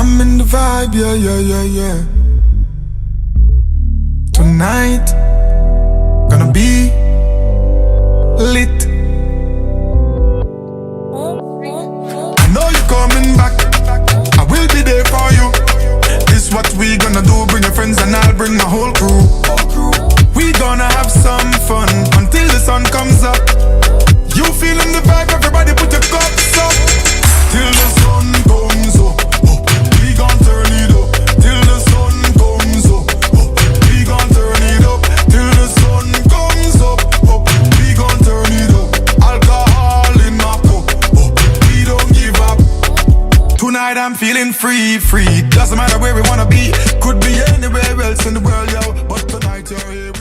I'm in the vibe, yeah, yeah, yeah, yeah. Tonight, gonna be lit. I know you're coming back, I will be there for you. This what we gonna do, bring your friends and I'll bring my whole crew. We gonna have some fun until the sun comes up. You feeling the vibe, everybody put your cups up. Till the sun comes up, we gon' turn it up. Till the sun comes up, we gon' turn it up. Till the sun comes up, we gon' turn it up. Alcohol in my cup, we don't give up. Tonight I'm feeling free, free. Doesn't matter where we wanna be, could be anywhere else in the world, yo. But tonight you're here.